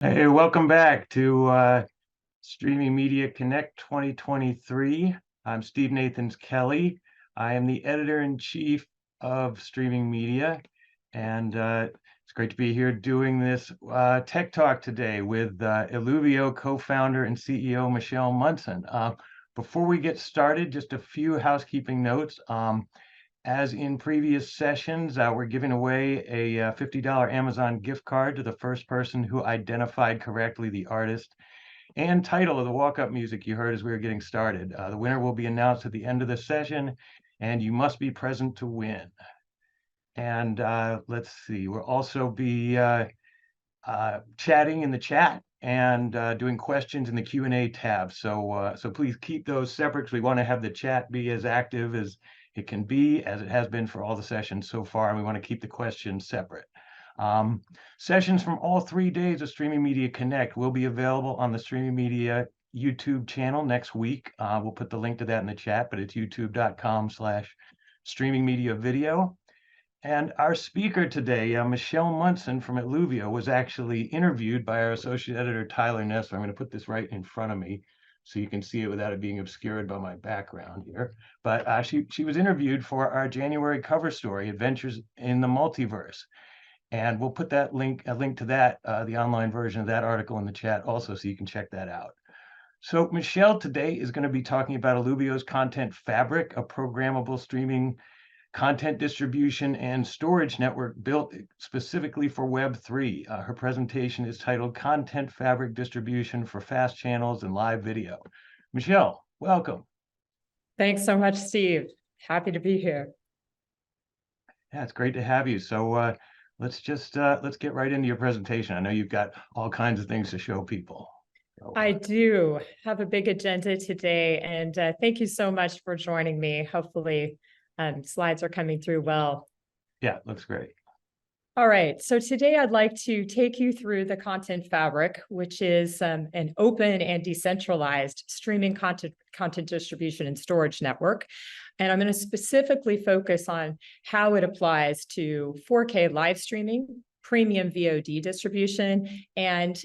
Hey, welcome back to Streaming Media Connect 2023. I'm Steve Nathans Kelly. I am the editor-in-chief of Streaming Media, and it's great to be here doing this tech talk today with Eluvio co-founder and CEO Michelle Munson. Before we get started, just a few housekeeping notes. As in previous sessions, we're giving away a $50 Amazon gift card to the first person who identified correctly the artist and title of the walk-up music you heard as we were getting started. The winner will be announced at the end of the session, and you must be present to win. And let's see, we'll also be chatting in the chat and doing questions in the Q&A tab. So please keep those separate, because we want to have the chat be as active as it can be, as it has been for all the sessions so far, and we want to keep the questions separate. Sessions from all 3 days of Streaming Media Connect will be available on the Streaming Media YouTube channel next week. We'll put the link to that in the chat, but it's youtube.com/streamingmediavideo. And our speaker today, Michelle Munson from Eluvio, was actually interviewed by our associate editor, Tyler Ness. I'm going to put this right in front of me so you can see it without it being obscured by my background here. But she was interviewed for our January cover story, Adventures in the Multiverse. And we'll put that a link to that, the online version of that article in the chat also, so you can check that out. So Michelle today is going to be talking about Eluvio's Content Fabric, a programmable streaming content distribution and storage network built specifically for Web3. Her presentation is titled Content Fabric Distribution for Fast Channels and Live Video. Michelle, welcome. Thanks so much, Steve. Happy to be here. Yeah, it's great to have you. So let's get right into your presentation. I know you've got all kinds of things to show people. I do have a big agenda today, and thank you so much for joining me. Hopefully, slides are coming through well. Yeah, looks great. All right, so today I'd like to take you through the Content Fabric, which is an open and decentralized streaming content distribution and storage network. And I'm going to specifically focus on how it applies to 4K live streaming, premium VOD distribution, and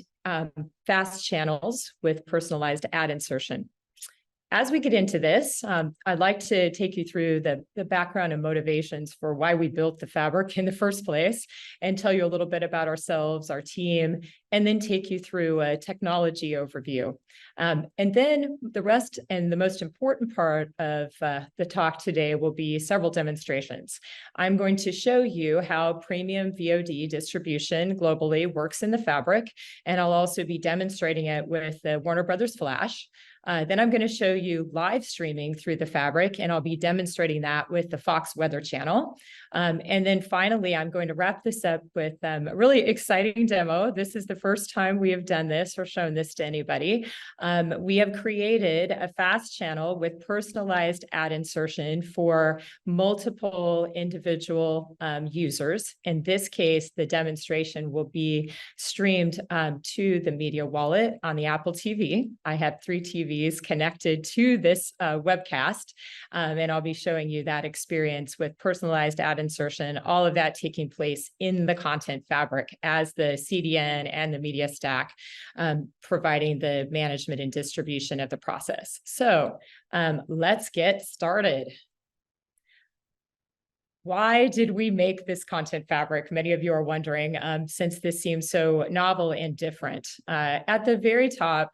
fast channels with personalized ad insertion. As we get into this, I'd like to take you through the background and motivations for why we built the fabric in the first place, and tell you a little bit about ourselves, our team, and then take you through a technology overview. And then the rest and the most important part of the talk today will be several demonstrations. I'm going to show you how premium VOD distribution globally works in the fabric, and I'll also be demonstrating it with the Warner Brothers Flash. Then I'm going to show you live streaming through the fabric, and I'll be demonstrating that with the Fox Weather Channel. And then finally, I'm going to wrap this up with a really exciting demo. This is the first time we have done this or shown this to anybody. We have created a fast channel with personalized ad insertion for multiple individual users. In this case, the demonstration will be streamed to the Media Wallet on the Apple TV. I have 3 TVs connected to this webcast, and I'll be showing you that experience with personalized ad insertion, all of that taking place in the Content Fabric as the CDN and the media stack, providing the management and distribution of the process. So let's get started. Why did we make this Content Fabric? Many of you are wondering, since this seems so novel and different. At the very top,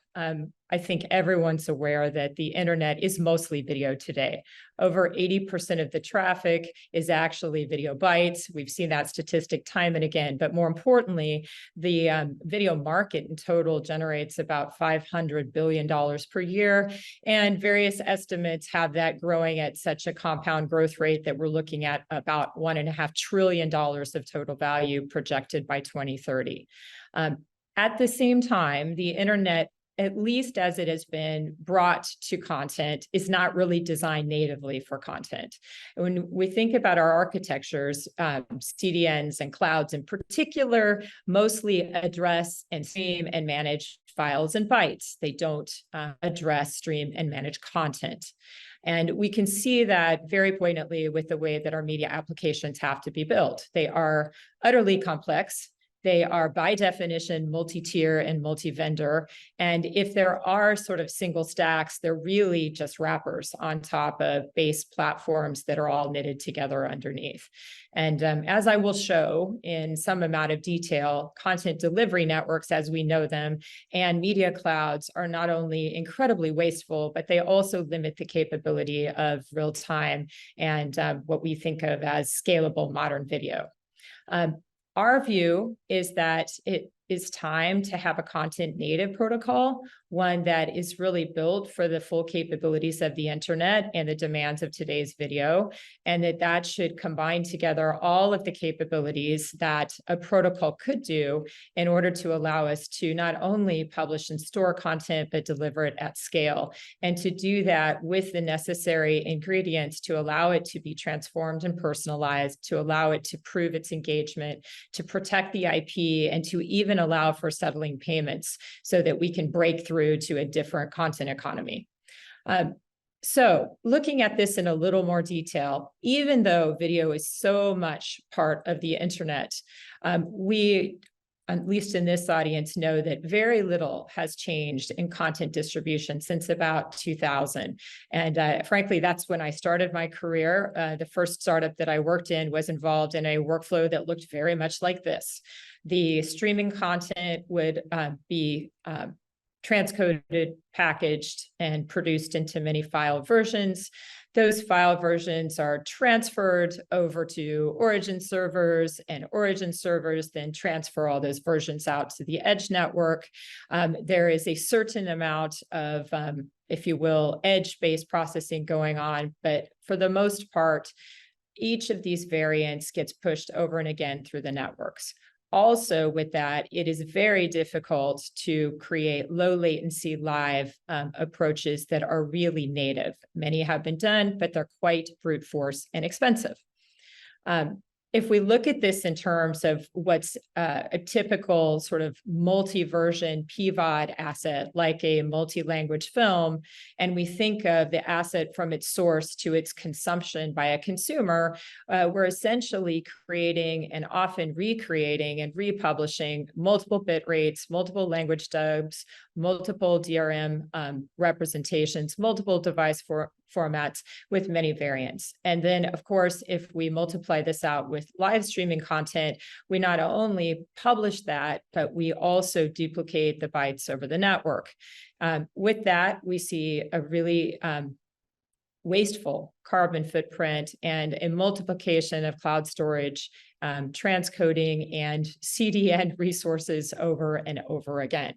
I think everyone's aware that the internet is mostly video today. Over 80% of the traffic is actually video bytes. We've seen that statistic time and again, but more importantly, the video market in total generates about $500 billion per year, and various estimates have that growing at such a compound growth rate that we're looking at about $1.5 trillion of total value projected by 2030. At the same time, the internet, at least as it has been brought to content, is not really designed natively for content. When we think about our architectures, CDNs and clouds in particular, mostly address and stream and manage files and bytes. They don't address, stream, and manage content. And we can see that very poignantly with the way that our media applications have to be built. They are utterly complex. They are by definition multi-tier and multi-vendor. And if there are sort of single stacks, they're really just wrappers on top of base platforms that are all knitted together underneath. And as I will show in some amount of detail, content delivery networks as we know them and media clouds are not only incredibly wasteful, but they also limit the capability of real-time and what we think of as scalable modern video. Our view is that it is time to have a content native protocol, one that is really built for the full capabilities of the internet and the demands of today's video, and that should combine together all of the capabilities that a protocol could do in order to allow us to not only publish and store content, but deliver it at scale. And to do that with the necessary ingredients to allow it to be transformed and personalized, to allow it to prove its engagement, to protect the IP, and to even allow for settling payments so that we can break through to a different content economy. So looking at this in a little more detail, even though video is so much part of the internet, we, at least in this audience, know that very little has changed in content distribution since about 2000. And frankly, that's when I started my career. The first startup that I worked in was involved in a workflow that looked very much like this. The streaming content would be transcoded, packaged, and produced into many file versions. Those file versions are transferred over to origin servers, and origin servers then transfer all those versions out to the edge network. There is a certain amount of, if you will, edge-based processing going on, but for the most part, each of these variants gets pushed over and again through the networks. Also with that, it is very difficult to create low latency live approaches that are really native. Many have been done, but they're quite brute force and expensive. If we look at this in terms of what's a typical sort of multi-version PVOD asset, like a multi-language film, and we think of the asset from its source to its consumption by a consumer, we're essentially creating and often recreating and republishing multiple bit rates, multiple language dubs, multiple DRM representations, multiple device formats with many variants. And then, of course, if we multiply this out with live streaming content, we not only publish that, but we also duplicate the bytes over the network. With that, we see a really wasteful carbon footprint and a multiplication of cloud storage, transcoding, and CDN resources over and over again.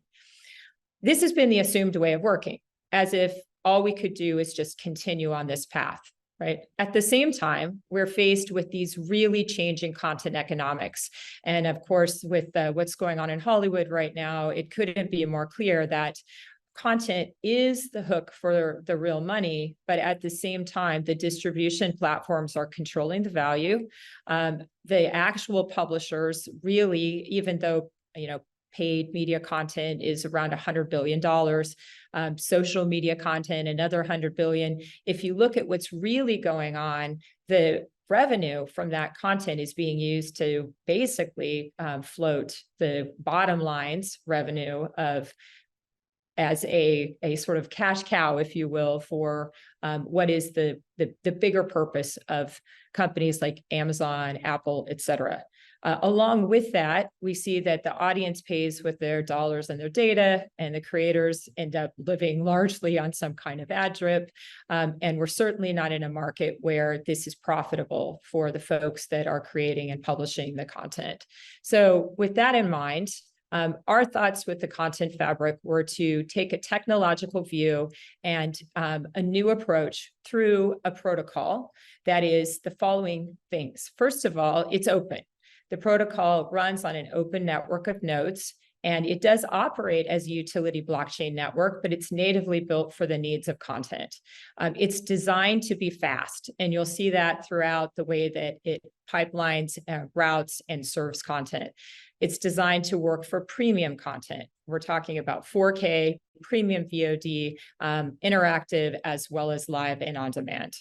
This has been the assumed way of working, as if all we could do is just continue on this path, right? At the same time, we're faced with these really changing content economics. And of course, with what's going on in Hollywood right now, it couldn't be more clear that content is the hook for the real money, but at the same time, the distribution platforms are controlling the value. The actual publishers really, even though, paid media content is around $100 billion, social media content, another $100 billion. If you look at what's really going on, the revenue from that content is being used to basically float the bottom line's revenue of as a sort of cash cow, if you will, for what is the bigger purpose of companies like Amazon, Apple, et cetera. Along with that, we see that the audience pays with their dollars and their data, and the creators end up living largely on some kind of ad drip. And we're certainly not in a market where this is profitable for the folks that are creating and publishing the content. So with that in mind, our thoughts with the content fabric were to take a technological view and a new approach through a protocol that is the following things. First of all, it's open. The protocol runs on an open network of nodes, and it does operate as a utility blockchain network, but it's natively built for the needs of content. It's designed to be fast, and you'll see that throughout the way that it pipelines, routes, and serves content. It's designed to work for premium content. We're talking about 4K, premium VOD, interactive, as well as live and on demand.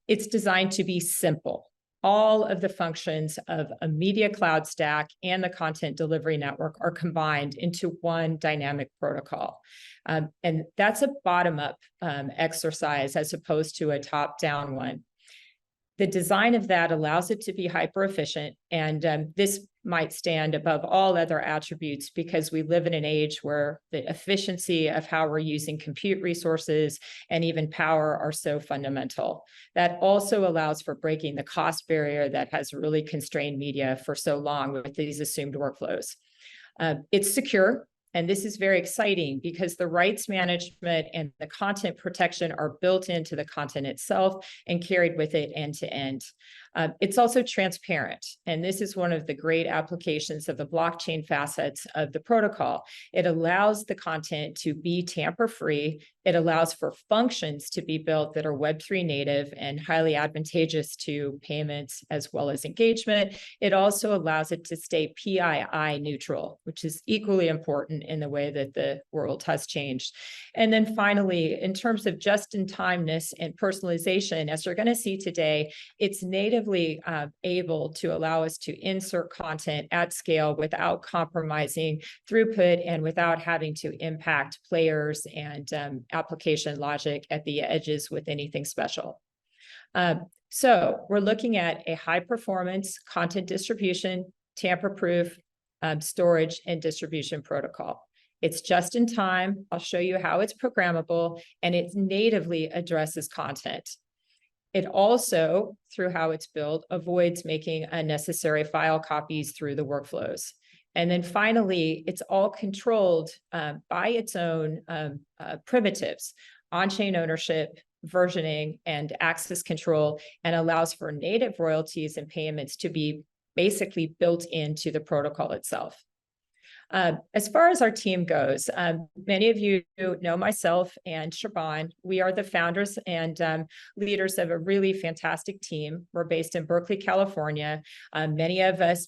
It's designed to be simple. all of the functions of a media cloud stack and the content delivery network are combined into one dynamic protocol. And that's a bottom-up exercise as opposed to a top-down one. The design of that allows it to be hyper efficient, and this might stand above all other attributes because we live in an age where the efficiency of how we're using compute resources and even power are so fundamental. That also allows for breaking the cost barrier that has really constrained media for so long with these assumed workflows. It's secure. And this is very exciting because the rights management and the content protection are built into the content itself and carried with it end to end. It's also transparent. And this is one of the great applications of the blockchain facets of the protocol. It allows the content to be tamper-free. It allows for functions to be built that are Web3 native and highly advantageous to payments as well as engagement. It also allows it to stay PII neutral, which is equally important in the way that the world has changed. And then finally, in terms of just-in-timeness and personalization, as you're going to see today, it's natively able to allow us to insert content at scale without compromising throughput and without having to impact players and application logic at the edges with anything special. So we're looking at a high-performance content distribution, tamper-proof storage and distribution protocol. It's just in time. I'll show you how it's programmable, and it natively addresses content. It also, through how it's built, avoids making unnecessary file copies through the workflows. And then finally, it's all controlled by its own primitives, on-chain ownership, versioning, and access control, and allows for native royalties and payments to be basically built into the protocol itself. As far as our team goes, many of you know myself and Shaban. We are the founders and leaders of a really fantastic team. We're based in Berkeley, California. Many of us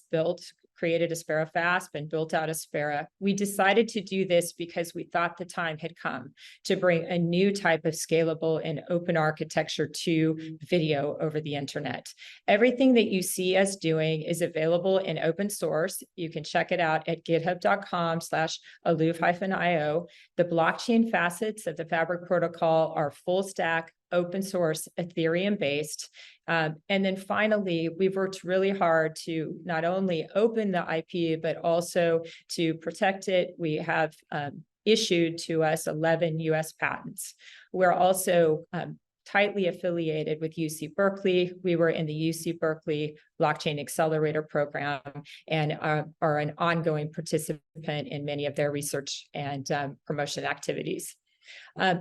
created Aspera Fast and built out Aspera. We decided to do this because we thought the time had come to bring a new type of scalable and open architecture to video over the internet. Everything that you see us doing is available in open source. You can check it out at github.com/eluv-io. The blockchain facets of the Fabric protocol are full stack, open source, Ethereum based. And then finally, we've worked really hard to not only open the IP, but also to protect it. We have issued to us 11 US patents. We're also tightly affiliated with UC Berkeley. We were in the UC Berkeley Blockchain Accelerator program and are an ongoing participant in many of their research and promotion activities.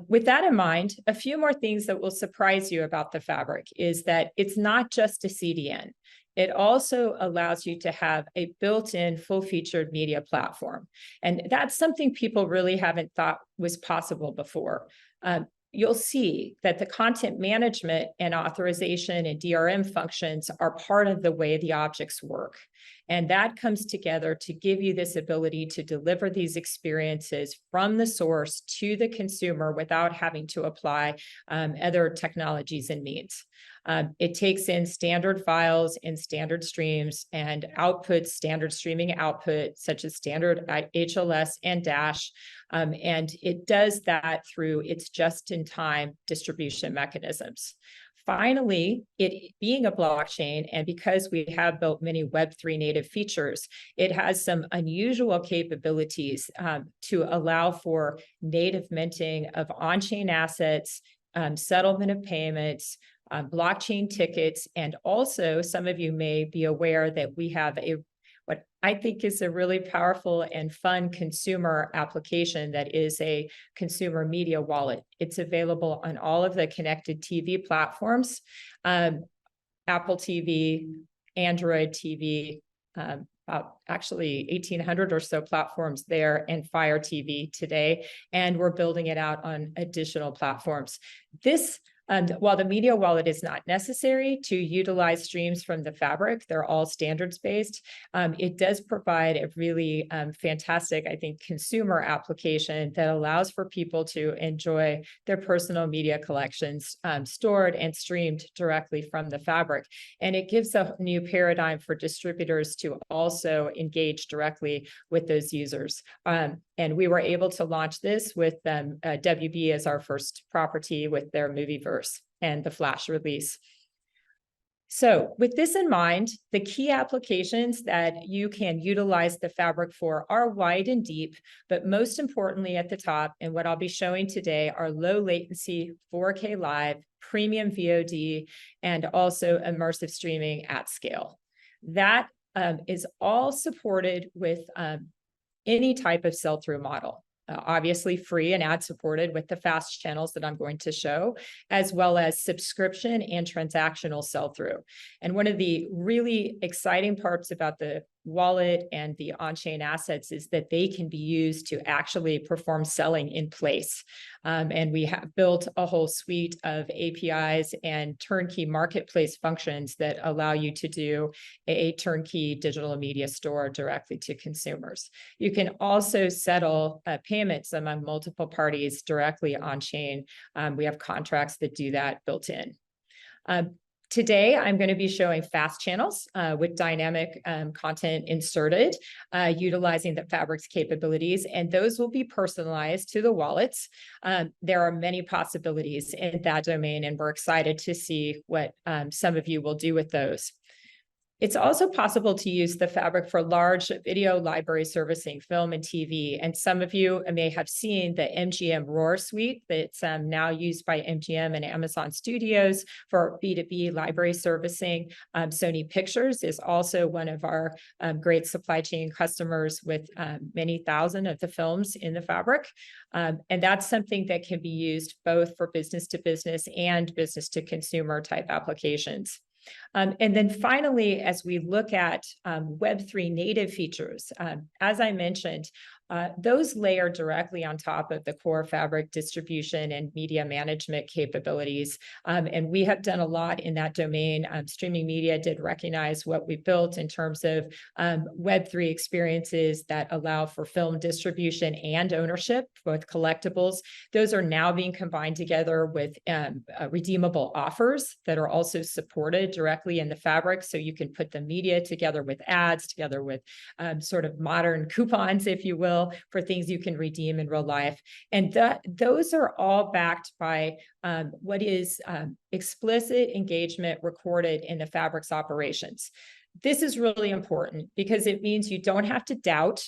With that in mind, a few more things that will surprise you about the Fabric is that it's not just a CDN. It also allows you to have a built-in full-featured media platform. And that's something people really haven't thought was possible before. You'll see that the content management and authorization and DRM functions are part of the way the objects work. And that comes together to give you this ability to deliver these experiences from the source to the consumer without having to apply other technologies and means. It takes in standard files and standard streams and outputs standard streaming output, such as standard HLS and Dash. And it does that through its just-in-time distribution mechanisms. Finally, it being a blockchain, and because we have built many Web3 native features, it has some unusual capabilities to allow for native minting of on-chain assets, settlement of payments, blockchain tickets, and also some of you may be aware that we have what I think is a really powerful and fun consumer application that is a consumer media wallet. It's available on all of the connected TV platforms, Apple TV, Android TV, about actually 1,800 or so platforms there, and Fire TV today, and we're building it out on additional platforms. This While the media wallet is not necessary to utilize streams from the Fabric, they're all standards-based, it does provide a really fantastic, I think, consumer application that allows for people to enjoy their personal media collections stored and streamed directly from the Fabric. And it gives a new paradigm for distributors to also engage directly with those users. And we were able to launch this with WB as our first property with their Movieverse and the Flash release. So with this in mind, the key applications that you can utilize the Fabric for are wide and deep, but most importantly at the top, and what I'll be showing today, are low latency 4K live, premium VOD, and also immersive streaming at scale. That is all supported with any type of sell-through model. Obviously free and ad supported with the fast channels that I'm going to show, as well as subscription and transactional sell-through. And one of the really exciting parts about the wallet and the on-chain assets is that they can be used to actually perform selling in place. And we have built a whole suite of APIs and turnkey marketplace functions that allow you to do a turnkey digital media store directly to consumers. You can also settle payments among multiple parties directly on-chain. We have contracts that do that built in. Today, I'm going to be showing fast channels with dynamic content inserted, utilizing the Fabric's capabilities, and those will be personalized to the wallets. There are many possibilities in that domain, and we're excited to see what some of you will do with those. It's also possible to use the Fabric for large video library servicing, film and TV. And some of you may have seen the MGM Roar suite that's now used by MGM and Amazon Studios for B2B library servicing. Sony Pictures is also one of our great supply chain customers with many thousand of the films in the Fabric. And that's something that can be used both for business to business and business to consumer type applications. And then finally, as we look at Web3 native features, as I mentioned, those layer directly on top of the core Fabric distribution and media management capabilities. And we have done a lot in that domain. Streaming Media did recognize what we built in terms of Web3 experiences that allow for film distribution and ownership, both collectibles. Those are now being combined together with redeemable offers that are also supported directly in the Fabric. So you can put the media together with ads, together with sort of modern coupons, if you will, for things you can redeem in real life. And those are all backed by what is explicit engagement recorded in the Fabric's operations. This is really important because it means you don't have to doubt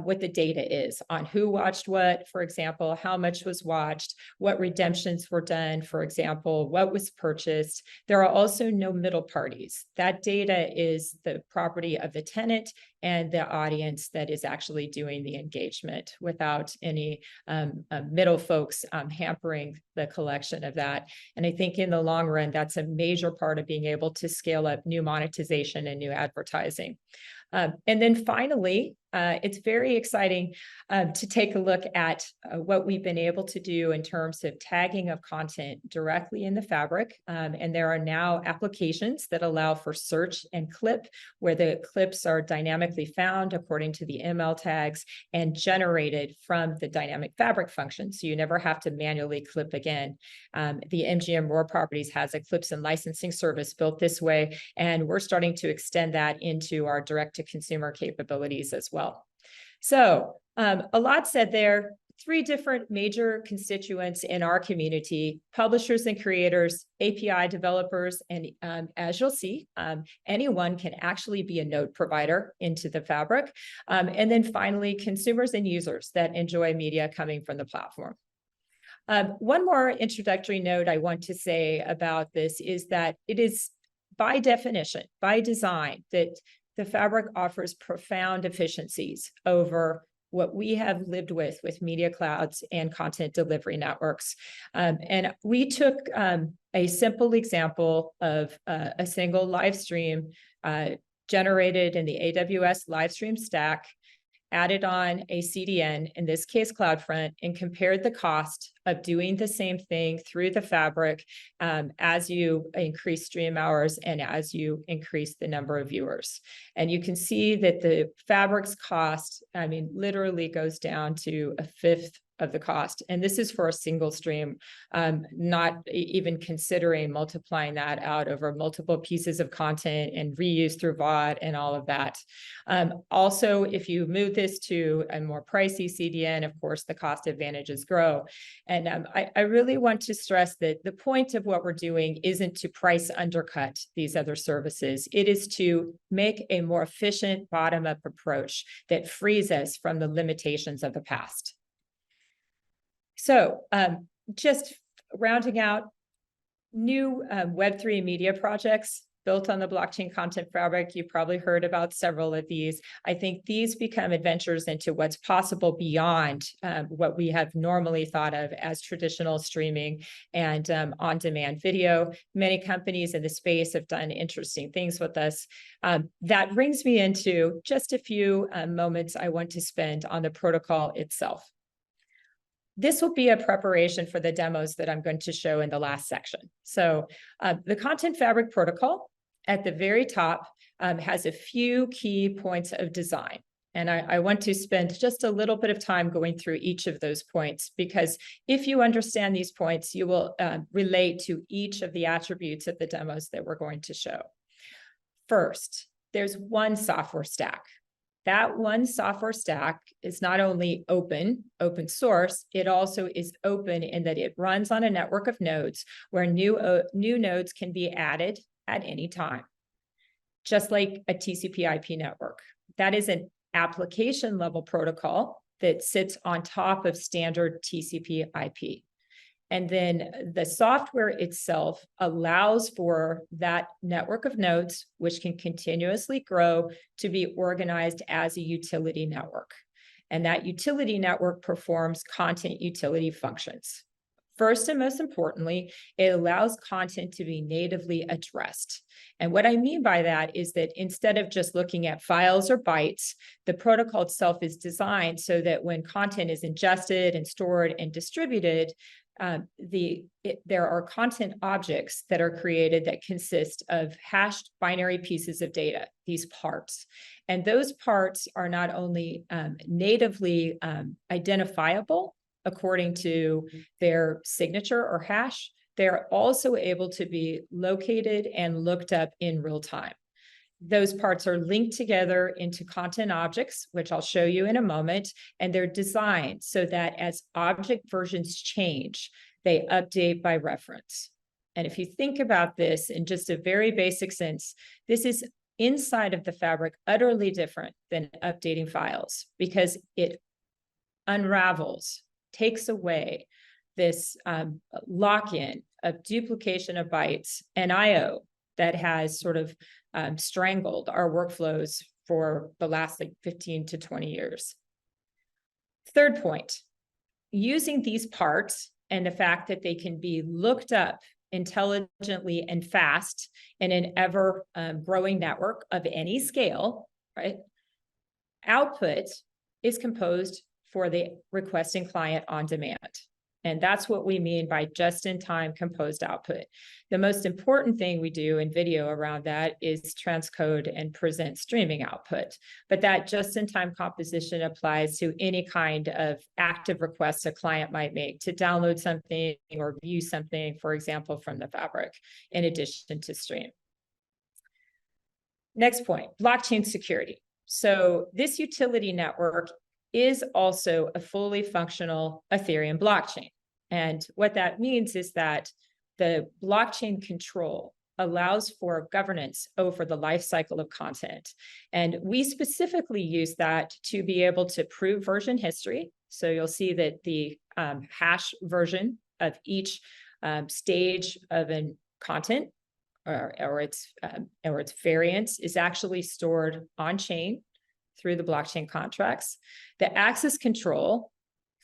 what the data is on who watched what, for example, how much was watched, what redemptions were done, for example, what was purchased. There are also no middle parties. That data is the property of the tenant and the audience that is actually doing the engagement without any middle folks hampering the collection of that. And I think in the long run, that's a major part of being able to scale up new monetization and new advertising. And then finally, it's very exciting to take a look at what we've been able to do in terms of tagging of content directly in the Fabric. And there are now applications that allow for search and clip, where the clips are dynamically found according to the ML tags and generated from the dynamic Fabric function. So you never have to manually clip again. The MGM Roar Properties has a clips and licensing service built this way, and we're starting to extend that into our direct-to-consumer capabilities as well. So a lot said there. 3 different major constituents in our community: publishers and creators, API developers, and as you'll see, anyone can actually be a node provider into the Fabric. And then finally, consumers and users that enjoy media coming from the platform. One more introductory note I want to say about this is that it is by definition, by design, that the Fabric offers profound efficiencies over what we have lived with media clouds and content delivery networks. And we took a simple example of a single live stream generated in the AWS live stream stack added on a CDN, in this case CloudFront, and compared the cost of doing the same thing through the fabric as you increase stream hours and as you increase the number of viewers. And you can see that the fabric's cost, I mean, literally goes down to a fifth of the cost. And this is for a single stream, not even considering multiplying that out over multiple pieces of content and reuse through VOD and all of that. Also, if you move this to a more pricey CDN, of course, the cost advantages grow. And I really want to stress that the point of what we're doing isn't to price undercut these other services. It is to make a more efficient bottom-up approach that frees us from the limitations of the past. So just rounding out new Web3 media projects built on the blockchain content fabric. You probably heard about several of these. I think these become adventures into what's possible beyond what we have normally thought of as traditional streaming and on-demand video. Many companies in the space have done interesting things with us. That brings me into just a few moments I want to spend on the protocol itself. This will be a preparation for the demos that I'm going to show in the last section. So the Content Fabric protocol at the very top has a few key points of design. And I want to spend just a little bit of time going through each of those points, because if you understand these points, you will relate to each of the attributes of the demos that we're going to show. First, there's one software stack. That one software stack is not only open source, it also is open in that it runs on a network of nodes where new nodes can be added at any time, just like a TCP/IP network. That is an application level protocol that sits on top of standard TCP/IP. And then the software itself allows for that network of nodes, which can continuously grow, to be organized as a utility network. And that utility network performs content utility functions. First and most importantly, it allows content to be natively addressed. And what I mean by that is that instead of just looking at files or bytes, the protocol itself is designed so that when content is ingested and stored and distributed, there are content objects that are created that consist of hashed binary pieces of data, these parts. And those parts are not only natively identifiable according to their signature or hash, they're also able to be located and looked up in real time. Those parts are linked together into content objects, which I'll show you in a moment, and they're designed so that as object versions change, they update by reference. And if you think about this in just a very basic sense, this is inside of the fabric utterly different than updating files, because it unravels, takes away this lock-in of duplication of bytes and IO that has sort of strangled our workflows for the last 15 to 20 years. Third point, using these parts and the fact that they can be looked up intelligently and fast in an ever growing network of any scale, right? Output is composed for the requesting client on demand. And that's what we mean by just-in-time composed output. The most important thing we do in video around that is transcode and present streaming output. But that just-in-time composition applies to any kind of active request a client might make to download something or view something, for example, from the fabric, in addition to stream. Next point, blockchain security. So this utility network is also a fully functional Ethereum blockchain. And what that means is that the blockchain control allows for governance over the life cycle of content. And we specifically use that to be able to prove version history. So you'll see that the hash version of each stage of an content or its variance is actually stored on chain through the blockchain contracts. The access control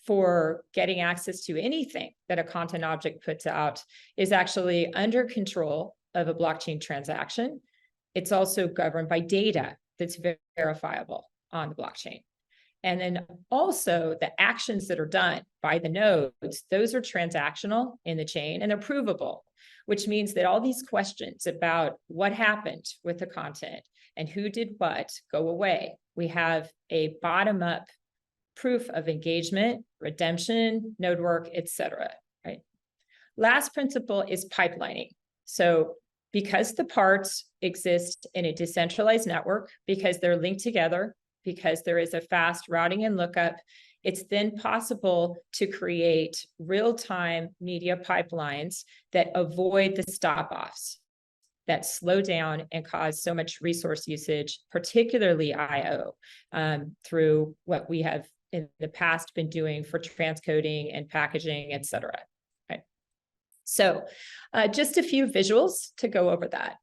for getting access to anything that a content object puts out is actually under control of a blockchain transaction. It's also governed by data that's verifiable on the blockchain. And then also the actions that are done by the nodes, those are transactional in the chain and they're provable, which means that all these questions about what happened with the content and who did what go away. We have a bottom-up proof of engagement, redemption, node work, etc. Right? Last principle is pipelining. So because the parts exist in a decentralized network, because they're linked together, because there is a fast routing and lookup, it's then possible to create real-time media pipelines that avoid the stop-offs, that slow down and cause so much resource usage, particularly I/O, through what we have in the past been doing for transcoding and packaging, et cetera. Right. So just a few visuals to go over that.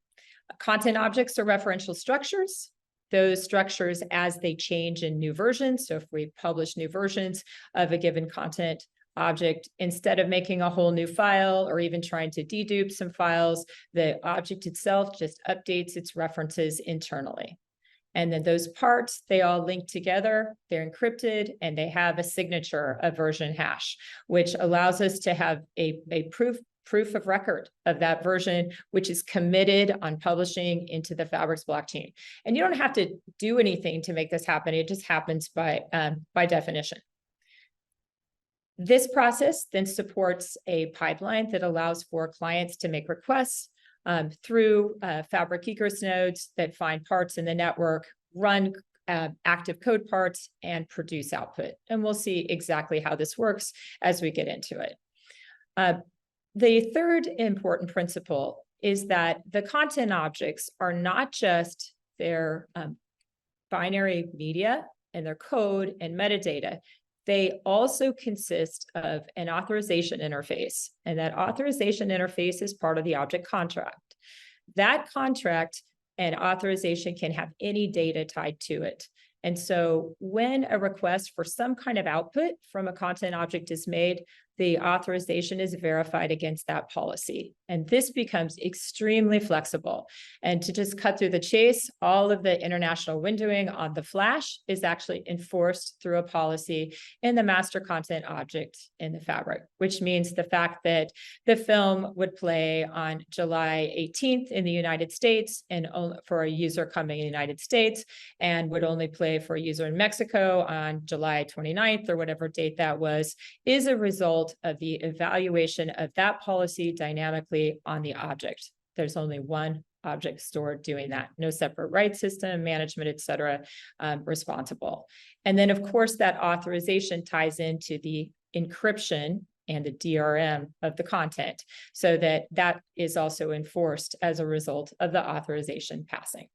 Content objects are referential structures. Those structures, as they change in new versions, so if we publish new versions of a given content object, instead of making a whole new file or even trying to dedupe some files, the object itself just updates its references internally. And then those parts, they all link together, they're encrypted, and they have a signature, a version hash, which allows us to have a proof of record of that version, which is committed on publishing into the Fabric's blockchain. And you don't have to do anything to make this happen. It just happens by definition. This process then supports a pipeline that allows for clients to make requests through Fabric egress nodes that find parts in the network, run active code parts, and produce output. And we'll see exactly how this works as we get into it. The third important principle is that the content objects are not just their binary media and their code and metadata. They also consist of an authorization interface, and that authorization interface is part of the object contract. That contract and authorization can have any data tied to it. And so when a request for some kind of output from a content object is made, the authorization is verified against that policy. And this becomes extremely flexible. And to just cut through the chase, all of the international windowing on the Flash is actually enforced through a policy in the master content object in the Fabric, which means the fact that the film would play on July 18th in the United States and for a user coming in the United States, and would only play for a user in Mexico on July 29th or whatever date that was, is a result of the evaluation of that policy dynamically on the object. There's only one object store doing that. No separate rights system, management, et cetera, responsible. And then, of course, that authorization ties into the encryption and the DRM of the content, so that that is also enforced as a result of the authorization passing.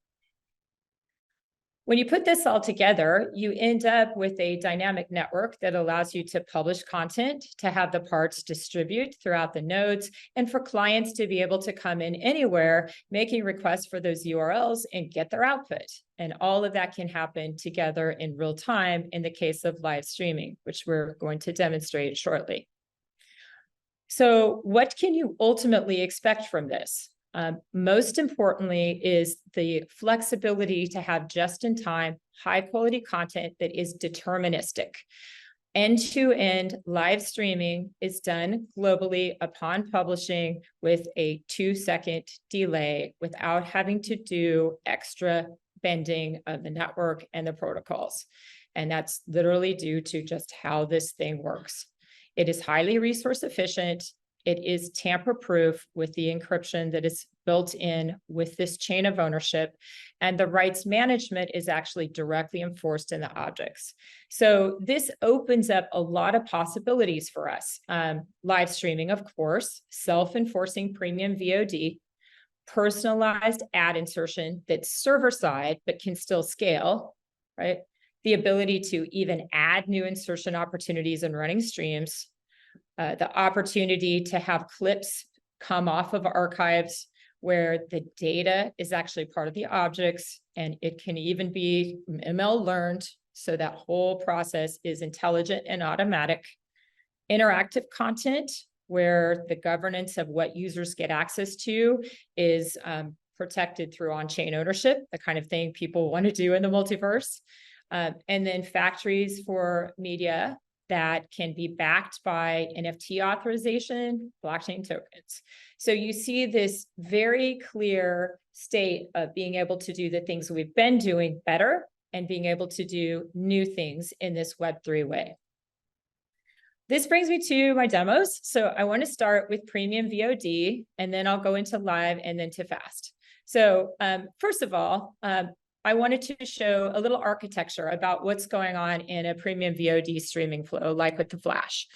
When you put this all together, you end up with a dynamic network that allows you to publish content, to have the parts distribute throughout the nodes, and for clients to be able to come in anywhere, making requests for those URLs and get their output. And all of that can happen together in real time in the case of live streaming, which we're going to demonstrate shortly. So what can you ultimately expect from this? Most importantly is the flexibility to have just-in-time, high-quality content that is deterministic. End-to-end live streaming is done globally upon publishing with a 2-second delay without having to do extra bending of the network and the protocols. And that's literally due to just how this thing works. It is highly resource efficient. It is tamper-proof with the encryption that is built in with this chain of ownership, and the rights management is actually directly enforced in the objects. So this opens up a lot of possibilities for us. Live streaming, of course, self-enforcing premium VOD, personalized ad insertion that's server-side but can still scale, right? The ability to even add new insertion opportunities in running streams, the opportunity to have clips come off of archives where the data is actually part of the objects, and it can even be ML learned, so that whole process is intelligent and automatic. Interactive content, where the governance of what users get access to is protected through on-chain ownership, the kind of thing people want to do in the multiverse. and then factories for media that can be backed by NFT authorization, blockchain tokens. So you see this very clear state of being able to do the things we've been doing better and being able to do new things in this Web3 way. This brings me to my demos. So I want to start with premium VOD, and then I'll go into live and then to fast. So first of all, I wanted to show a little architecture about what's going on in a premium VOD streaming flow, like with the Flash.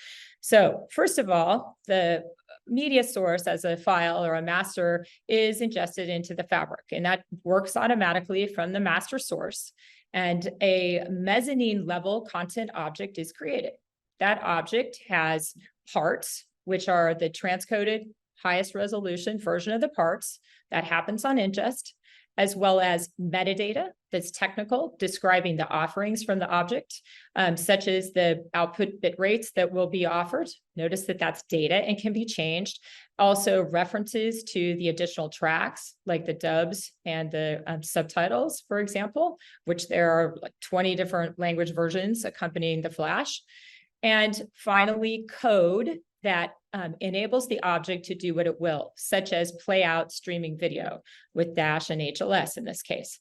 So first of all, the media source as a file or a master is ingested into the fabric, and that works automatically from the master source. And a mezzanine level content object is created. That object has parts, which are the transcoded highest resolution version of the parts that happens on ingest, as well as metadata that's technical, describing the offerings from the object, such as the output bit rates that will be offered. Notice that that's data and can be changed. Also references to the additional tracks, like the dubs and the subtitles, for example, which there are like 20 different language versions accompanying the Flash. And finally, code that enables the object to do what it will, such as play out streaming video with Dash and HLS in this case.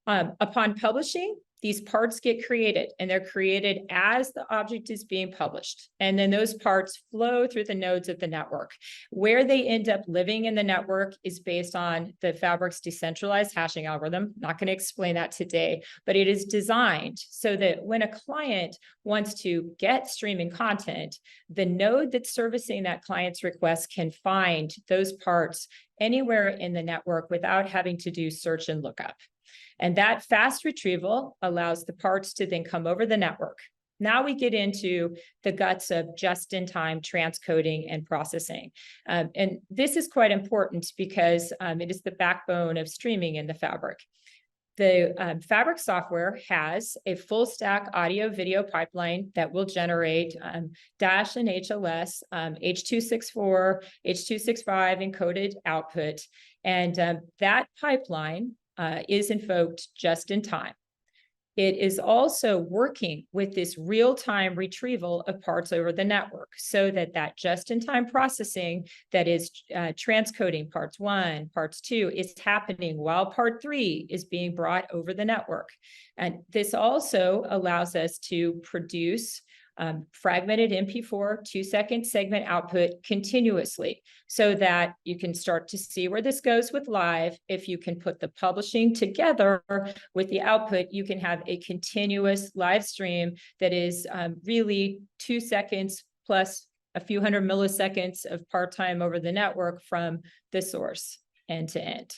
Upon publishing, these parts get created, and they're created as the object is being published. And then those parts flow through the nodes of the network. Where they end up living in the network is based on the Fabric's decentralized hashing algorithm. Not going to explain that today, but it is designed so that when a client wants to get streaming content, the node that's servicing that client's request can find those parts anywhere in the network without having to do search and lookup. And that fast retrieval allows the parts to then come over the network. Now we get into the guts of just-in-time transcoding and processing. And this is quite important because it is the backbone of streaming in the Fabric. The Fabric software has a full stack audio video pipeline that will generate Dash and HLS, H.264, H.265 encoded output. And that pipeline is invoked just in time. It is also working with this real-time retrieval of parts over the network so that that just-in-time processing that is transcoding parts 1, parts 2 is happening while part 3 is being brought over the network. And this also allows us to produce fragmented MP4 2-second segment output continuously so that you can start to see where this goes with live. If you can put the publishing together with the output, you can have a continuous live stream that is really 2 seconds plus a few hundred milliseconds of part time over the network from the source end to end.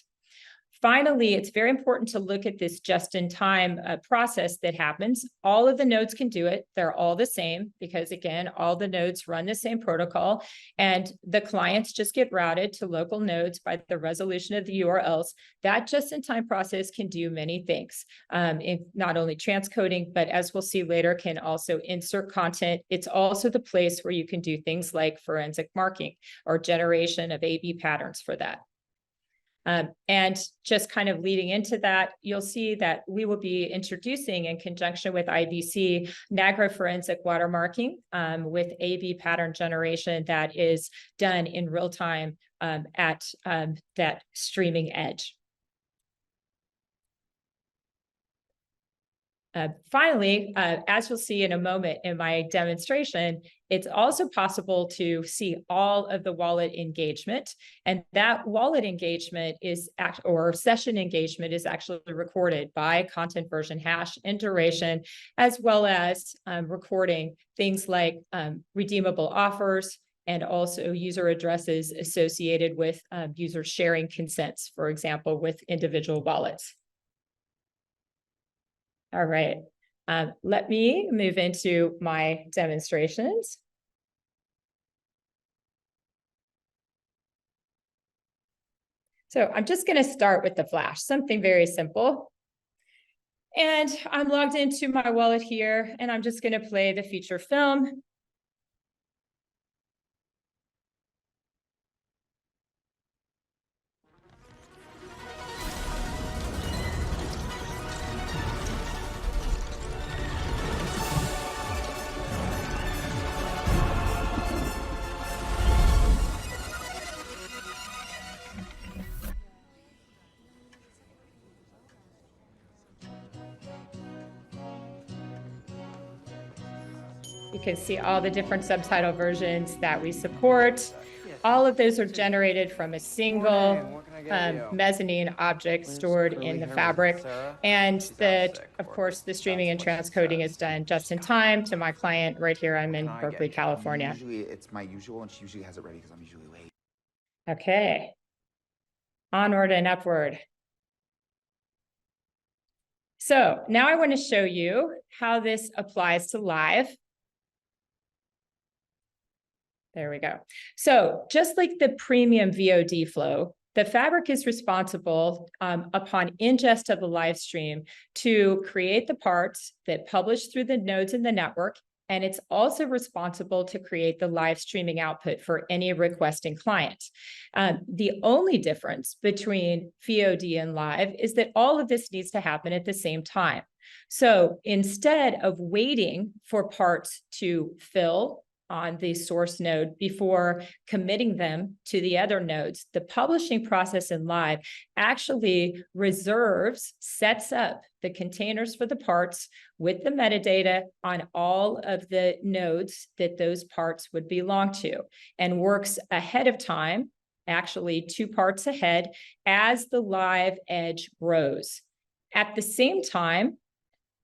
Finally, it's very important to look at this just-in-time process that happens. All of the nodes can do it. They're all the same because, again, all the nodes run the same protocol, and the clients just get routed to local nodes by the resolution of the URLs. That just-in-time process can do many things, in not only transcoding, but as we'll see later, can also insert content. It's also the place where you can do things like forensic marking or generation of A/B patterns for that. And just kind of leading into that, you'll see that we will be introducing in conjunction with IBC NAGRA forensic watermarking with A/B pattern generation that is done in real time at that streaming edge. Finally, as you'll see in a moment in my demonstration, it's also possible to see all of the wallet engagement. And that wallet engagement is or session engagement is actually recorded by content version hash and duration, as well as recording things like redeemable offers and also user addresses associated with user sharing consents, for example, with individual wallets. All right, let me move into my demonstrations. So I'm just going to start with the Flash, something very simple. And I'm logged into my wallet here, and I'm just going to play the feature film. can see all the different subtitle versions that we support. All of those are generated from a single mezzanine object stored in the fabric. And of course, the streaming and transcoding is done just in time to my client right here. I'm in Berkeley, California. Usually it's my usual, and she usually has it ready because I'm usually late. Okay. Onward and upward. So now I want to show you how this applies to live. There we go. So just like the premium VOD flow, the fabric is responsible upon ingest of the live stream to create the parts that publish through the nodes in the network. And it's also responsible to create the live streaming output for any requesting client. The only difference between VOD and live is that all of this needs to happen at the same time. So instead of waiting for parts to fill on the source node before committing them to the other nodes, the publishing process in live actually sets up the containers for the parts with the metadata on all of the nodes that those parts would belong to, and works ahead of time, actually 2 parts ahead, as the live edge grows. At the same time,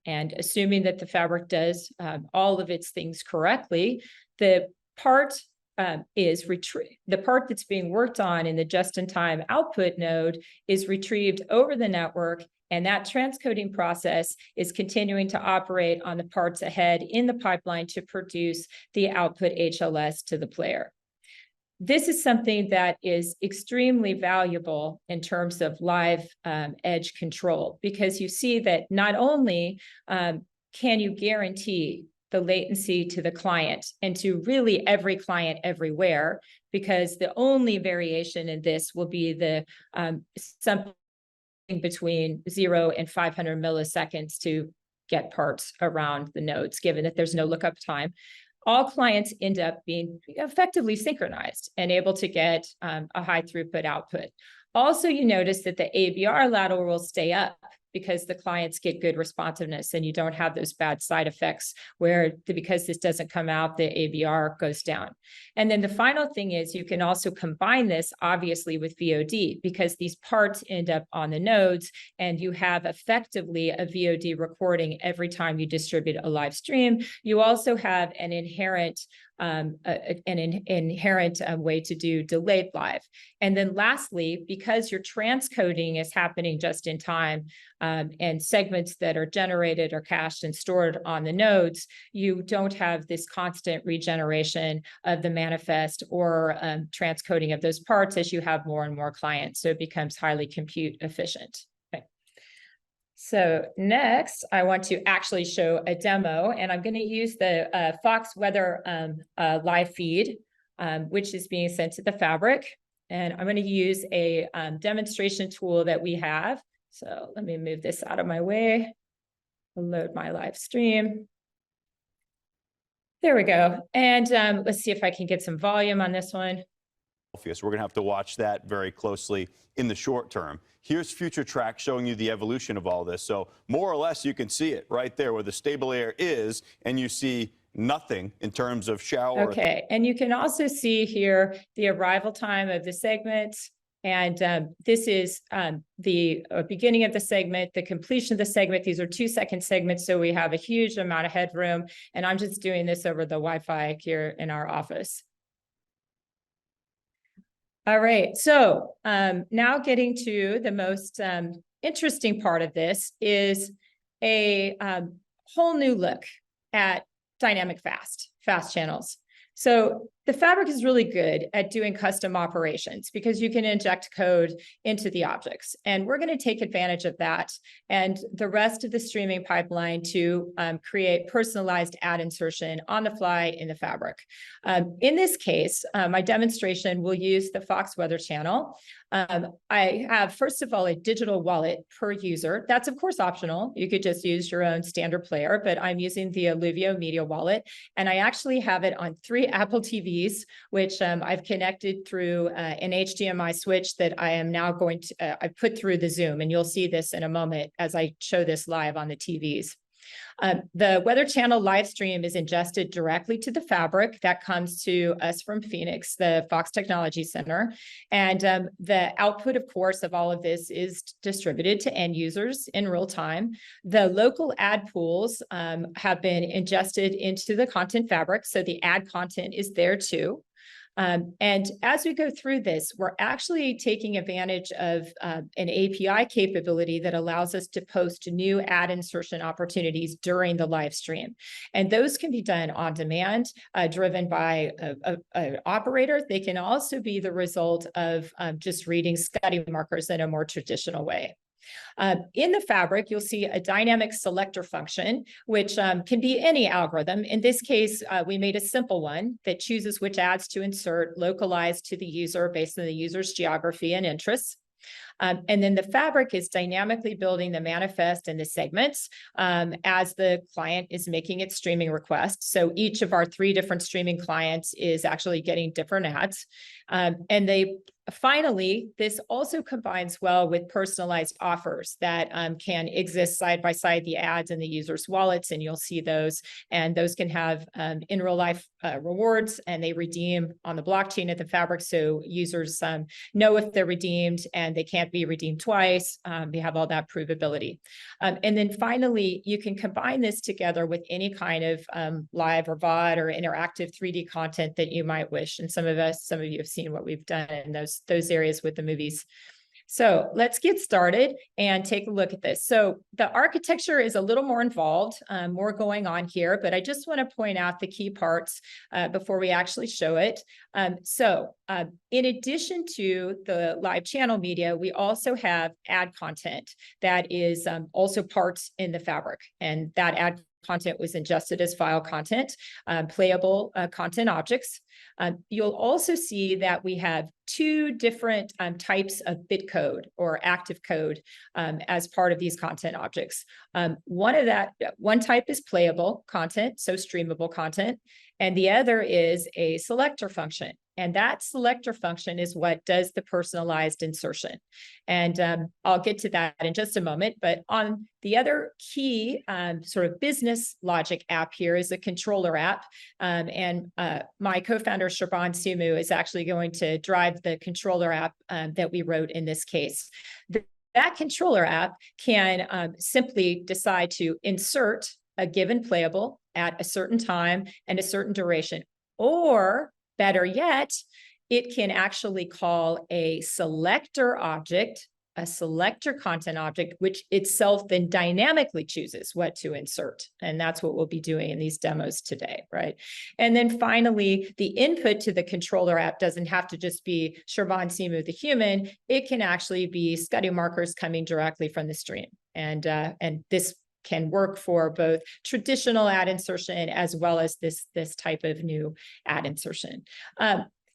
and assuming that the fabric does all of its things correctly, the part the part that's being worked on in the just-in-time output node is retrieved over the network, and that transcoding process is continuing to operate on the parts ahead in the pipeline to produce the output HLS to the player. This is something that is extremely valuable in terms of live edge control, because you see that not only can you guarantee the latency to the client and to really every client everywhere, because the only variation in this will be the something between 0 and 500 milliseconds to get parts around the nodes, given that there's no lookup time. All clients end up being effectively synchronized and able to get a high throughput output. Also, you notice that the ABR ladder will stay up because the clients get good responsiveness, and you don't have those bad side effects where because this doesn't come out, the ABR goes down. And then the final thing is you can also combine this obviously with VOD, because these parts end up on the nodes and you have effectively a VOD recording every time you distribute a live stream. You also have an inherent way to do delayed live. And then lastly, because your transcoding is happening just in time, and segments that are generated or cached and stored on the nodes, you don't have this constant regeneration of the manifest or transcoding of those parts as you have more and more clients. So it becomes highly compute efficient. Okay. So next, I want to actually show a demo, and I'm going to use the Fox Weather live feed, which is being sent to the fabric. And I'm going to use a demonstration tool that we have. So let me move this out of my way. I'll load my live stream. There we go. And let's see if I can get some volume on this one. So we're going to have to watch that very closely in the short term. Here's future track showing you the evolution of all this. So more or less, you can see it right there where the stable air is, and you see nothing in terms of shower. Okay, and you can also see here the arrival time of the segment. And this is the beginning of the segment, the completion of the segment. These are 2-second segments, so we have a huge amount of headroom. And I'm just doing this over the Wi-Fi here in our office. All right, so now getting to the most interesting part of this is a whole new look at dynamic fast channels. So the fabric is really good at doing custom operations because you can inject code into the objects. And we're going to take advantage of that and the rest of the streaming pipeline to create personalized ad insertion on the fly in the fabric. In this case, my demonstration will use the Fox Weather channel. I have, first of all, a digital wallet per user. That's, of course, optional. You could just use your own standard player, but I'm using the Eluvio media wallet. And I actually have it on 3 Apple TVs, which I've connected through an HDMI switch that I am now going to, I put through the Zoom, and you'll see this in a moment as I show this live on the TVs. The Weather Channel live stream is ingested directly to the fabric that comes to us from Phoenix, the Fox Technology Center. And the output, of course, of all of this is distributed to end users in real time. The local ad pools have been ingested into the content fabric, so the ad content is there too. And as we go through this, we're actually taking advantage of an API capability that allows us to post new ad insertion opportunities during the live stream. And those can be done on demand, driven by an operator. They can also be the result of just reading SCSI markers in a more traditional way. In the fabric, you'll see a dynamic selector function, which can be any algorithm. In this case, we made a simple one that chooses which ads to insert localized to the user based on the user's geography and interests. And then the fabric is dynamically building the manifest and the segments as the client is making its streaming request. So each of our 3 different streaming clients is actually getting different ads. And finally, this also combines well with personalized offers that can exist side by side the ads and the user's wallets, and you'll see those. And those can have in real life rewards, and they redeem on the blockchain at the fabric, so users know if they're redeemed and they can't be redeemed twice. They have all that provability. And then finally, you can combine this together with any kind of live or VOD or interactive 3D content that you might wish. And some of you have seen what we've done in those areas with the movies. So let's get started and take a look at this. So the architecture is a little more involved, more going on here, but I just want to point out the key parts before we actually show it. In addition to the live channel media, we also have ad content that is also parts in the fabric, and that ad content was ingested as file content, playable content objects. You'll also see that we have 2 different types of bit code or active code as part of these content objects. One type is playable content, so streamable content, and the other is a selector function. And that selector function is what does the personalized insertion. And I'll get to that in just a moment. But on the other key sort of business logic app here is a controller app. And my co-founder, Shraban Simu, is actually going to drive the controller app that we wrote in this case. That controller app can simply decide to insert a given playable at a certain time and a certain duration, or better yet, it can actually call a selector object, a selector content object, which itself then dynamically chooses what to insert. And that's what we'll be doing in these demos today, right? And then finally, the input to the controller app doesn't have to just be Shraban Simu, the human. It can actually be SCSI markers coming directly from the stream. And this can work for both traditional ad insertion as well as this type of new ad insertion.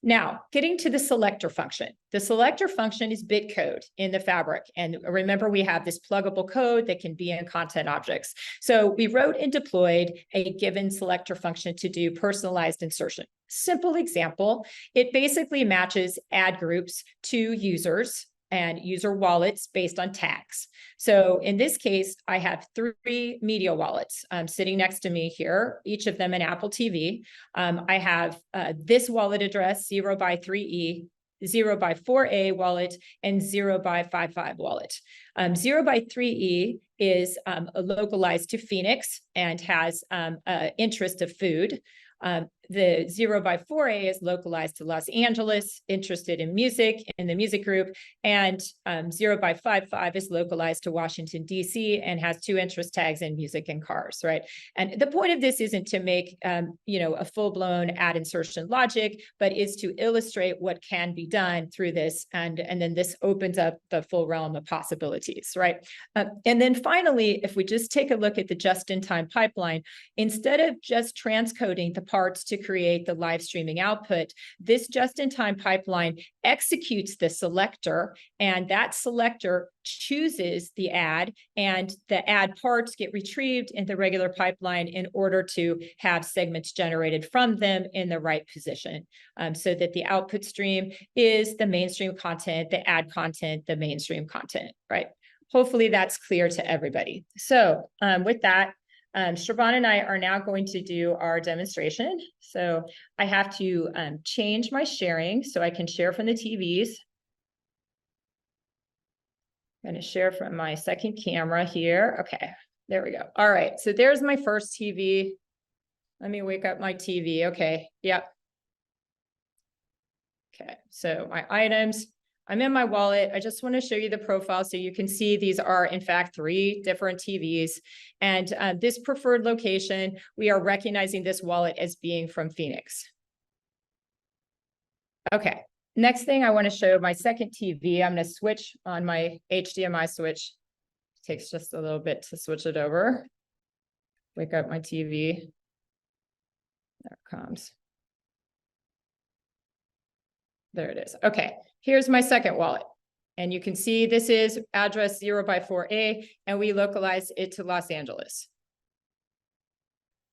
Now, getting to the selector function. The selector function is bit code in the fabric. And remember, we have this pluggable code that can be in content objects. So we wrote and deployed a given selector function to do personalized insertion. Simple example, it basically matches ad groups to users and user wallets based on tags. So in this case, I have 3 media wallets sitting next to me here, each of them an Apple TV. I have this wallet address, 0x3E, 0x4A wallet, and 0x55 wallet. 0x3E is localized to Phoenix and has interest of food. The 0x4A is localized to Los Angeles, interested in music, in the music group, and 0x55 is localized to Washington, D.C., and has 2 interest tags in music and cars, right? And the point of this isn't to make, a full-blown ad insertion logic, but is to illustrate what can be done through this, and then this opens up the full realm of possibilities, right? And then finally, if we just take a look at the just-in-time pipeline, instead of just transcoding the parts to create the live streaming output, this just-in-time pipeline executes the selector, and that selector chooses the ad, and the ad parts get retrieved in the regular pipeline in order to have segments generated from them in the right position, so that the output stream is the mainstream content, the ad content, the mainstream content, right? Hopefully that's clear to everybody. So with that, Shaban and I are now going to do our demonstration. So I have to change my sharing so I can share from the TVs. I'm going to share from my second camera here. Okay, there we go. All right, so there's my first TV. Let me wake up my TV. Okay, yep. Okay, so my items. I'm in my wallet. I just want to show you the profile so you can see these are in fact 3 different TVs. And this preferred location, we are recognizing this wallet as being from Phoenix. Okay, next thing I want to show my second TV. I'm going to switch on my HDMI switch. It takes just a little bit to switch it over. Wake up my TV. There it comes. There it is. Okay, here's my second wallet. And you can see this is address 0x4A, and we localize it to Los Angeles.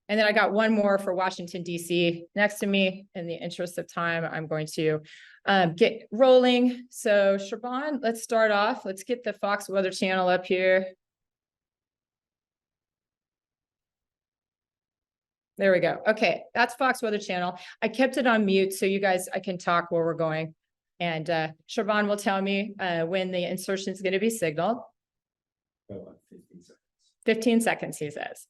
And then I got one more for Washington, D.C. next to me. In the interest of time, I'm going to get rolling. So Shaban, let's start off. Let's get the Fox Weather Channel up here. There we go. Okay, that's Fox Weather Channel. I kept it on mute so you guys, I can talk where we're going. And Shaban will tell me when the insertion is going to be signaled. 15 seconds. 15 seconds, he says.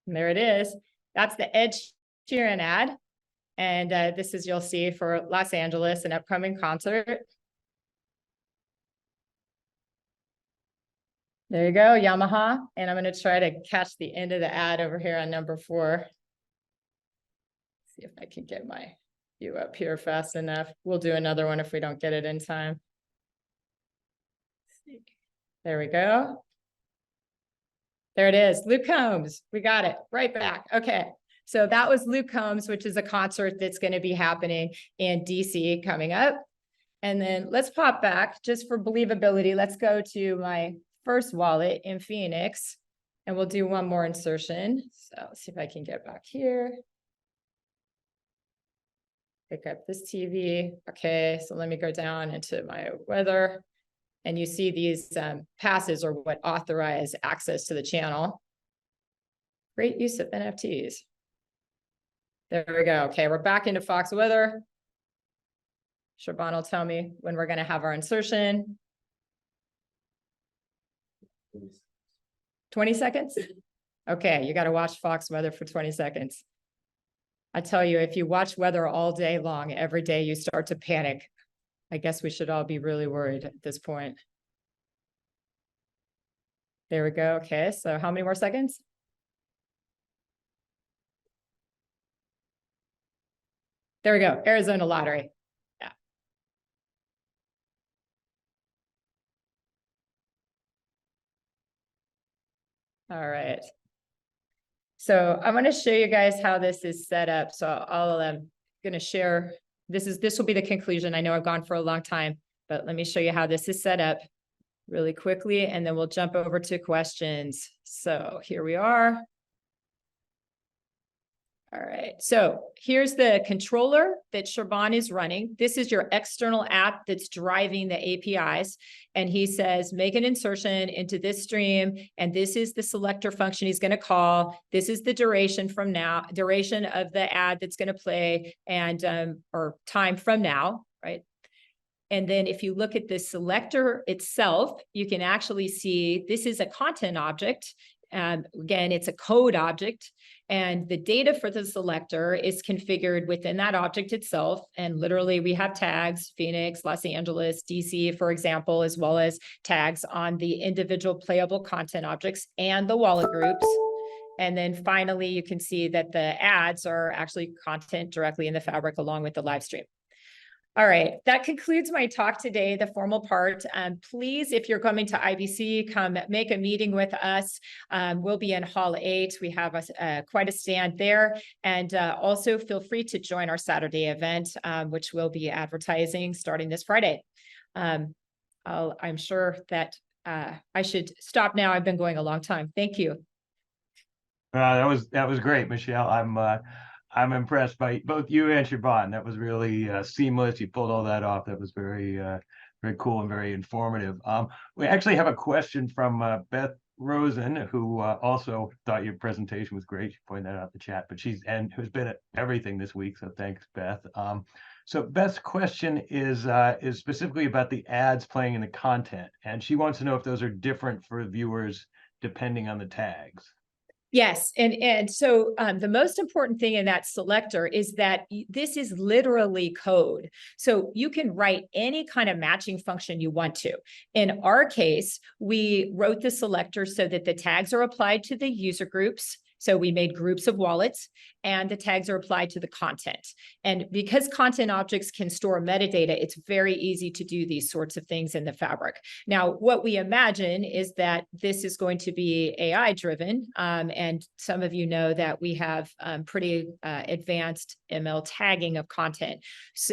And there it is. That's the Ed Sheeran ad. And this is, you'll see, for Los Angeles, an upcoming concert. There you go, Yamaha. And I'm going to try to catch the end of the ad over here on number 4. See if I can get my view up here fast enough. We'll do another one if we don't get it in time. There we go. There it is, Luke Combs. We got it right back. Okay. So that was Luke Combs, which is a concert that's going to be happening in DC coming up. And then let's pop back just for believability. Let's go to my first wallet in Phoenix, and we'll do one more insertion. So let's see if I can get back here. Pick up this TV. Okay, so let me go down into my weather. And you see these passes are what authorize access to the channel. Great use of NFTs. There we go. Okay, we're back into Fox Weather. Shaban will tell me when we're going to have our insertion. 20 seconds? Okay, you got to watch Fox Weather for 20 seconds. I tell you, if you watch weather all day long, every day you start to panic. I guess we should all be really worried at this point. There we go. Okay, so how many more seconds? There we go, Arizona Lottery. Yeah. All right. So I'm going to show you guys how this is set up. So I'm going to share, this will be the conclusion. I know I've gone for a long time, but let me show you how this is set up really quickly, and then we'll jump over to questions. So here we are. All right, so here's the controller that Shaban is running. This is your external app that's driving the APIs. And he says, make an insertion into this stream. And this is the selector function he's going to call. This is the duration of the ad that's going to play, and or time from now, right? And then if you look at the selector itself, you can actually see this is a content object. Again, it's a code object, and the data for the selector is configured within that object itself. And literally we have tags, Phoenix, Los Angeles, DC, for example, as well as tags on the individual playable content objects and the wallet groups. And then finally, you can see that the ads are actually content directly in the fabric along with the live stream. All right, that concludes my talk today, the formal part. Please, if you're coming to IBC, come make a meeting with us. We'll be in Hall 8. We have quite a stand there. And also feel free to join our Saturday event, which we'll be advertising starting this Friday. I'm sure that I should stop now. I've been going a long time. Thank you. That was great, Michelle. I'm impressed by both you and Siobhan. That was really seamless. You pulled all that off. That was very cool and very informative. We actually have a question from Beth Rosen, who also thought your presentation was great. She pointed that out in the chat, but who's been at everything this week. So thanks, Beth. So Beth's question is specifically about the ads playing in the content, and she wants to know if those are different for viewers depending on the tags. Yes, and so the most important thing in that selector is that this is literally code. So you can write any kind of matching function you want to. In our case, we wrote the selector so that the tags are applied to the user groups. So we made groups of wallets, and the tags are applied to the content. And because content objects can store metadata, it's very easy to do these sorts of things in the fabric. Now, what we imagine is that this is going to be AI driven. And some of you know that we have pretty advanced ML tagging of content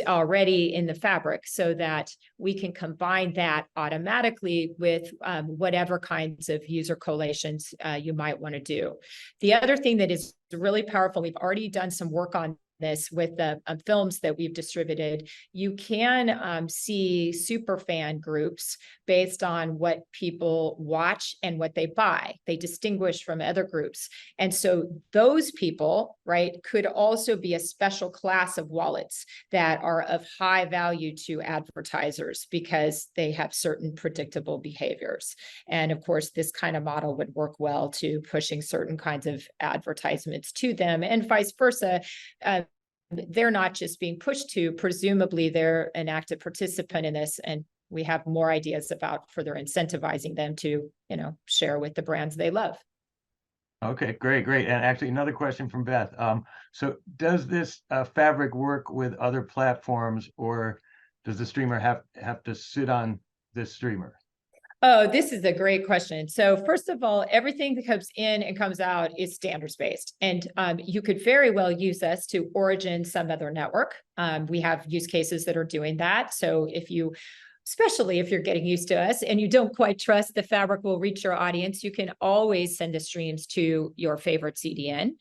already in the fabric, so that we can combine that automatically with whatever kinds of user collations you might want to do. The other thing that is really powerful, we've already done some work on this with the films that we've distributed. You can see super fan groups based on what people watch and what they buy. They distinguish from other groups. And so those people, right, could also be a special class of wallets that are of high value to advertisers because they have certain predictable behaviors. And of course, this kind of model would work well to pushing certain kinds of advertisements to them, and vice versa. They're not just being pushed to, presumably they're an active participant in this, and we have more ideas about further incentivizing them to, share with the brands they love. Okay, great. And actually another question from Beth. So does this fabric work with other platforms, or does the streamer have to sit on this streamer? Oh, this is a great question. So first of all, everything that comes in and comes out is standards based. And you could very well use us to origin some other network. We have use cases that are doing that. So especially if you're getting used to us and you don't quite trust the fabric will reach your audience, you can always send the streams to your favorite CDN.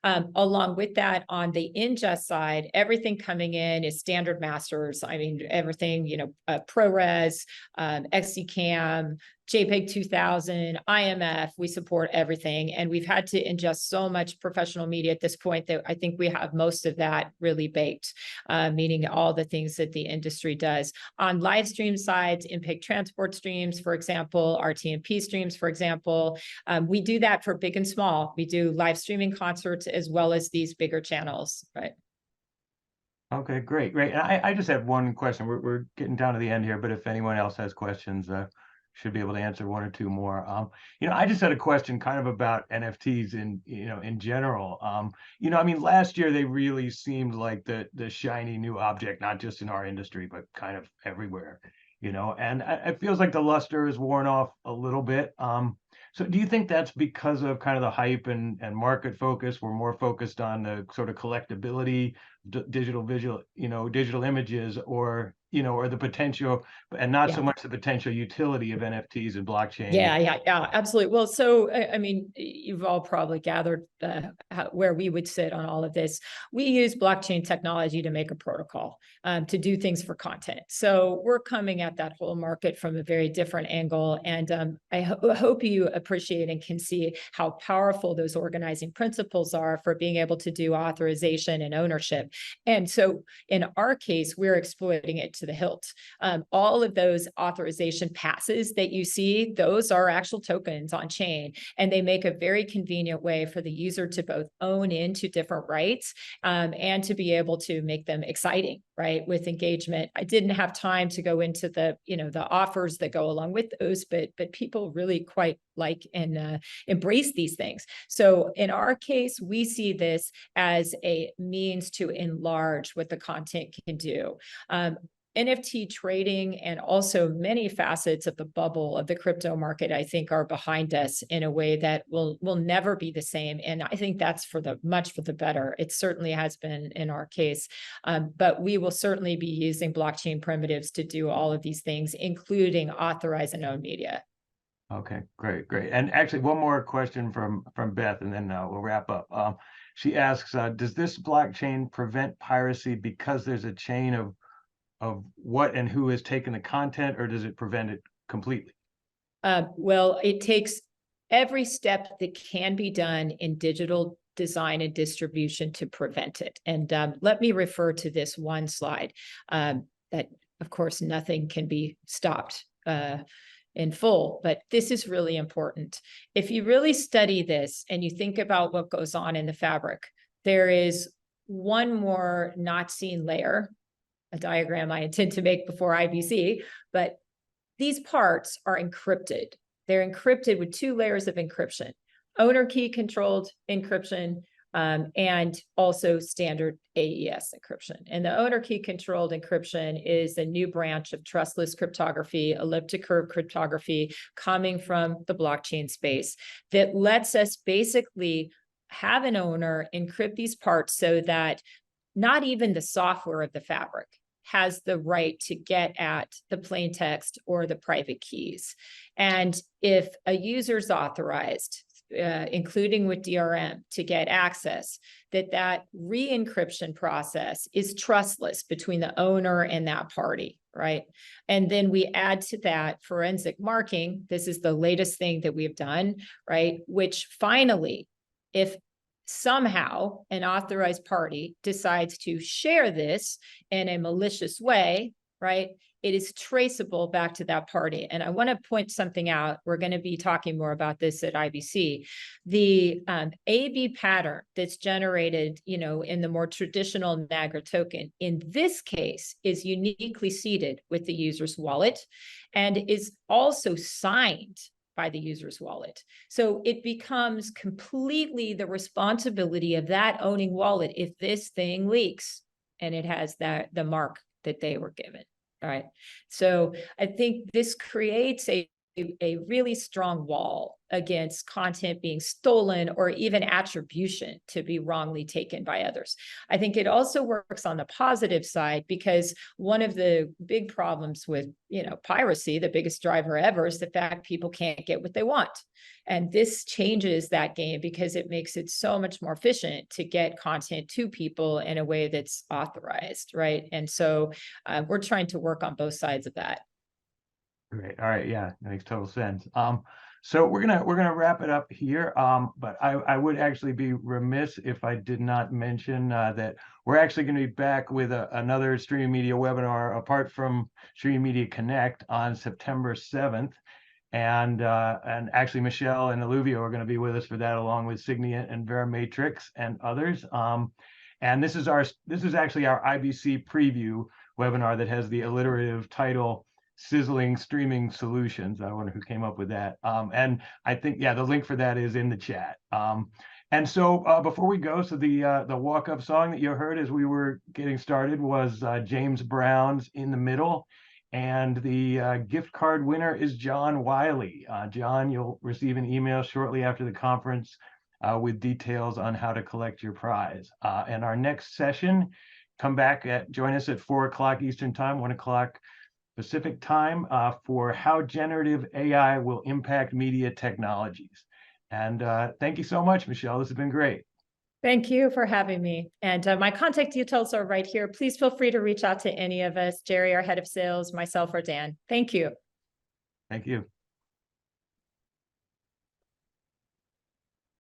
Along with that, on the ingest side, everything coming in is standard masters. I mean, everything, ProRes, XCAM, JPEG 2000, IMF, we support everything. And we've had to ingest so much professional media at this point that I think we have most of that really baked, meaning all the things that the industry does. On live stream sides, MPEG transport streams, for example, RTMP streams, for example, we do that for big and small. We do live streaming concerts as well as these bigger channels, right? Okay, great. And I just have one question. We're getting down to the end here, but if anyone else has questions, should be able to answer one or two more. I just had a question kind of about NFTs in general. I mean, last year they really seemed like the shiny new object, not just in our industry, but kind of everywhere, and it feels like the luster is worn off a little bit. So do you think that's because of kind of the hype and market focus? We're more focused on the sort of collectability, digital images, or the potential, and not so much the potential utility of NFTs and blockchain. Yeah, absolutely. Well, so, I mean, you've all probably gathered where we would sit on all of this. We use blockchain technology to make a protocol, to do things for content. So we're coming at that whole market from a very different angle. And I hope you appreciate and can see how powerful those organizing principles are for being able to do authorization and ownership. And so in our case, we're exploiting it to the hilt. All of those authorization passes that you see, those are actual tokens on chain, and they make a very convenient way for the user to both own into different rights and to be able to make them exciting, right, with engagement. I didn't have time to go into the offers that go along with those, but people really quite like and embrace these things. So in our case, we see this as a means to enlarge what the content can do. NFT trading and also many facets of the bubble of the crypto market, I think, are behind us in a way that will never be the same. And I think that's much for the better. It certainly has been in our case. But we will certainly be using blockchain primitives to do all of these things, including authorize and own media. Okay, great, great. And actually, one more question from Beth, and then we'll wrap up. She asks, does this blockchain prevent piracy because there's a chain of what and who has taken the content, or does it prevent it completely? Well, it takes every step that can be done in digital design and distribution to prevent it. And let me refer to this one slide that, of course, nothing can be stopped in full, but this is really important. If you really study this and you think about what goes on in the fabric, there is one more not seen layer, a diagram I intend to make before IBC, but these parts are encrypted. They're encrypted with 2 layers of encryption, owner key controlled encryption, and also standard AES encryption. And the owner key controlled encryption is a new branch of trustless cryptography, elliptic curve cryptography coming from the blockchain space that lets us basically have an owner encrypt these parts so that not even the software of the fabric has the right to get at the plain text or the private keys. And if a user's authorized, including with DRM, to get access, that re-encryption process is trustless between the owner and that party, right? And then we add to that forensic marking. This is the latest thing that we've done, right? Which finally, if somehow an authorized party decides to share this in a malicious way, right, it is traceable back to that party. And I want to point something out. We're going to be talking more about this at IBC. The AB pattern that's generated, in the more traditional NAGRA token, in this case, is uniquely seated with the user's wallet and is also signed by the user's wallet. So it becomes completely the responsibility of that owning wallet if this thing leaks and it has the mark that they were given. All right. So I think this creates a really strong wall against content being stolen or even attribution to be wrongly taken by others. I think it also works on the positive side because one of the big problems with, piracy, the biggest driver ever, is the fact people can't get what they want. And this changes that game because it makes it so much more efficient to get content to people in a way that's authorized, right? And so we're trying to work on both sides of that. Great. All right. Yeah, that makes total sense. So we're gonna wrap it up here. But I would actually be remiss if I did not mention that we're actually going to be back with another Streaming Media webinar apart from Streaming Media Connect on September 7th. And actually Michelle and Eluvio are going to be with us for that, along with Signia and Verimatrix and others. And this is actually our IBC preview webinar that has the alliterative title, Sizzling Streaming Solutions. I wonder who came up with that. And I think, yeah, the link for that is in the chat. And so before we go, so the walk-up song that you heard as we were getting started was James Brown's In the Middle. And the gift card winner is John Wiley. John, you'll receive an email shortly after the conference with details on how to collect your prize. And our next session, join us at 4 o'clock Eastern Time, 1 o'clock Pacific Time, for how generative AI will impact media technologies. And thank you so much, Michelle. This has been great. Thank you for having me. And my contact details are right here. Please feel free to reach out to any of us, Jerry, our head of sales, myself, or Dan. Thank you. Thank you.